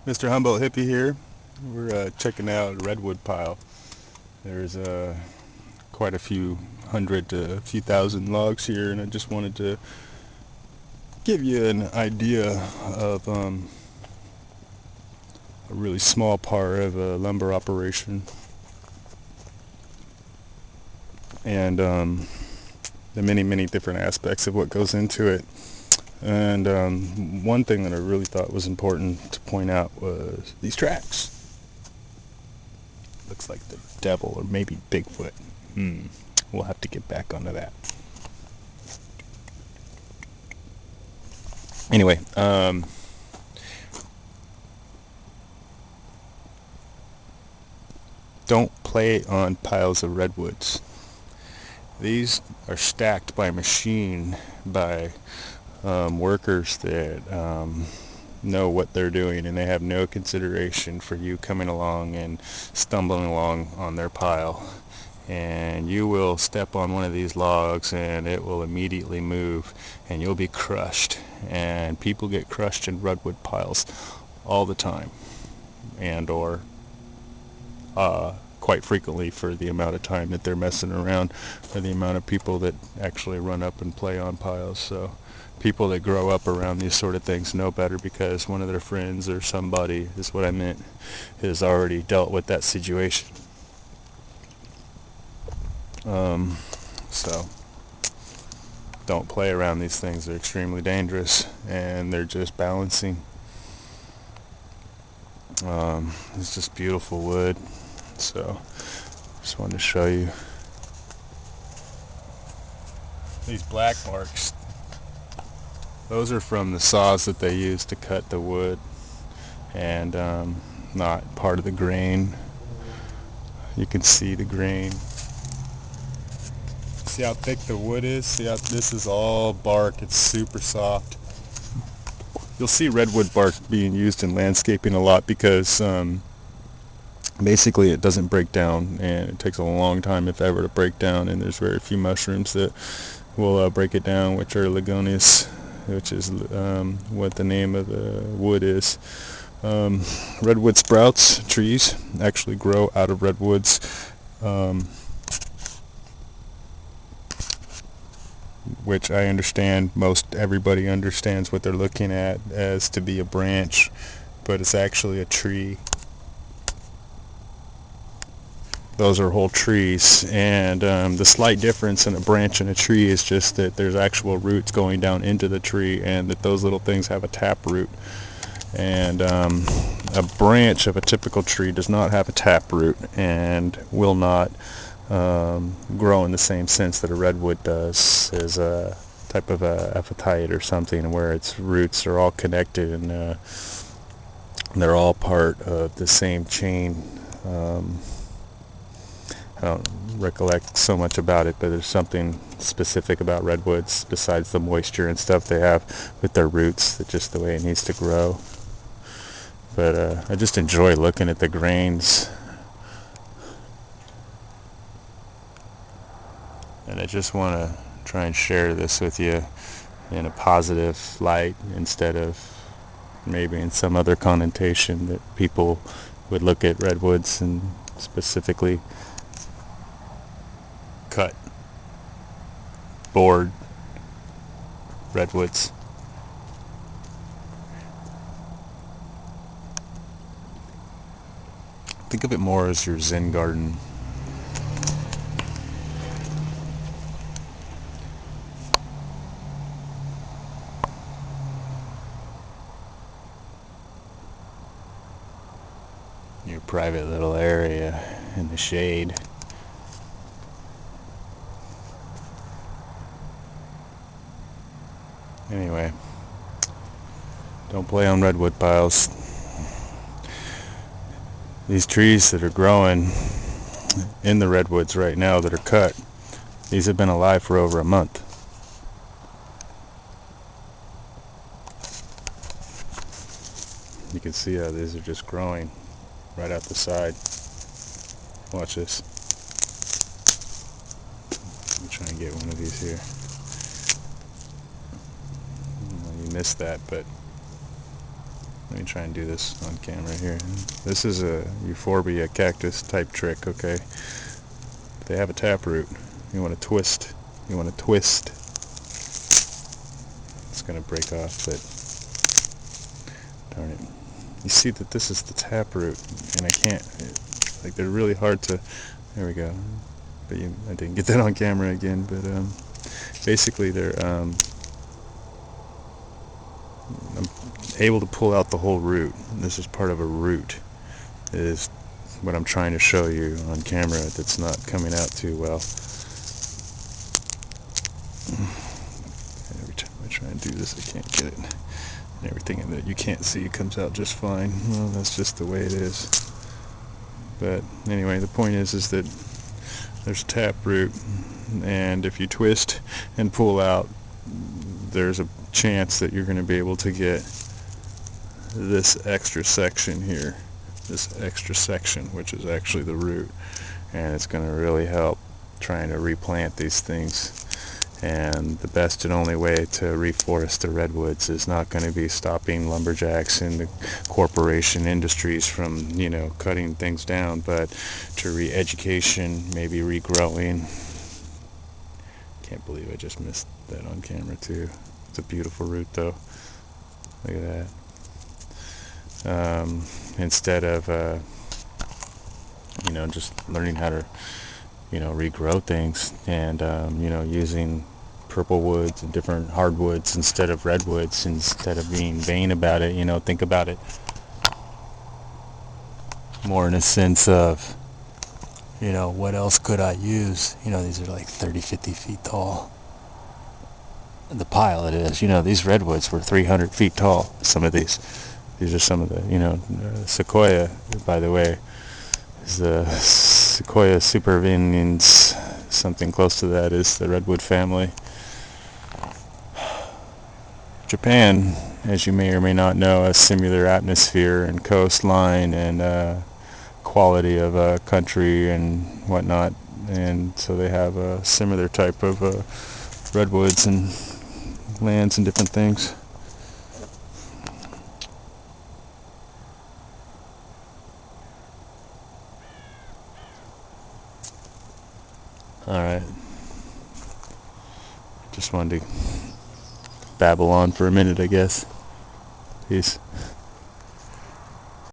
Mr. Humboldt Hippie here. We're checking out a redwood pile. There's quite a few hundred to a few thousand logs here, and I just wanted to give you an idea of a really small part of a lumber operation, and the many different aspects of what goes into it. And one thing that I really thought was important to point out was these tracks. Looks like the devil or maybe Bigfoot. We'll have to get back onto that. Anyway, don't play on piles of redwoods. These are stacked by machine by workers that know what they're doing, and they have no consideration for you coming along and stumbling along on their pile. And you will step on one of these logs and it will immediately move and you'll be crushed. And people get crushed in redwood piles all the time, and or quite frequently for the amount of time that they're messing around, or the amount of people that actually run up and play on piles. So people that grow up around these sort of things know better, because one of their friends or somebody, is what I meant, has already dealt with that situation. So don't play around these things. They're extremely dangerous, and they're just balancing. It's just beautiful wood. So just wanted to show you these black marks. Those are from the saws that they use to cut the wood, and not part of the grain. You can see the grain. See how thick the wood is? See how this is all bark. It's super soft. You'll see redwood bark being used in landscaping a lot because basically it doesn't break down, and it takes a long time, if ever, to break down, and there's very few mushrooms that will break it down, which are Ligonius, which is what the name of the wood is. Redwood sprouts, trees, actually grow out of redwoods. Which I understand most everybody understands what they're looking at as to be a branch, but it's actually a tree. Those are whole trees, and the slight difference in a branch and a tree is just that there's actual roots going down into the tree, and that those little things have a tap root. And a branch of a typical tree does not have a tap root, and will not grow in the same sense that a redwood does, as a type of a epiphyte or something, where its roots are all connected, and they're all part of the same chain. I don't recollect so much about it, but there's something specific about redwoods besides the moisture and stuff they have with their roots, that just the way it needs to grow. But I just enjoy looking at the grains, and I just want to try and share this with you in a positive light, instead of maybe in some other connotation that people would look at redwoods and specifically cut, board redwoods. Think of it more as your Zen garden. Your private little area in the shade. Anyway, don't play on redwood piles. These trees that are growing in the redwoods right now that are cut, these have been alive for over a month. You can see how these are just growing right out the side. Watch this. Let me try and get one of these here. You missed that, but Let me try and do this on camera here. This is a euphorbia cactus type trick, okay? They have a taproot. You want to twist. You want to twist. It's going to break off, but darn it. You see that this is the taproot, and I can't, like, they're really hard to, there we go. But I didn't get that on camera again, but basically I'm able to pull out the whole root. This is part of a root, is what I'm trying to show you on camera that's not coming out too well. Every time I try and do this, I can't get it. And everything that you can't see comes out just fine. Well, that's just the way it is. But anyway, the point is that there's a taproot, and if you twist and pull out, there's a chance that you're going to be able to get this extra section here, this extra section, which is actually the root, and it's going to really help trying to replant these things. And the best and only way to reforest the redwoods is not going to be stopping lumberjacks and the corporation industries from, you know, cutting things down, but to re-education, maybe regrowing. Can't believe I just missed that on camera too. It's a beautiful root though. Look at that. Instead of you know, just learning how to, you know, regrow things, and you know, using purple woods and different hardwoods instead of redwoods, instead of being vain about it, you know, think about it more in a sense of, you know, what else could I use? You know, these are like 30-50 feet tall. The pile it is, you know, these redwoods were 300 feet tall. Some of these are some of the, you know, sequoia, by the way, is the Sequoia supervenes, something close to that is the redwood family. Japan, as you may or may not know, has similar atmosphere and coastline and quality of country and whatnot, and so they have a similar type of redwoods and lands and different things. Alright, just wanted to babble on for a minute, I guess. Peace.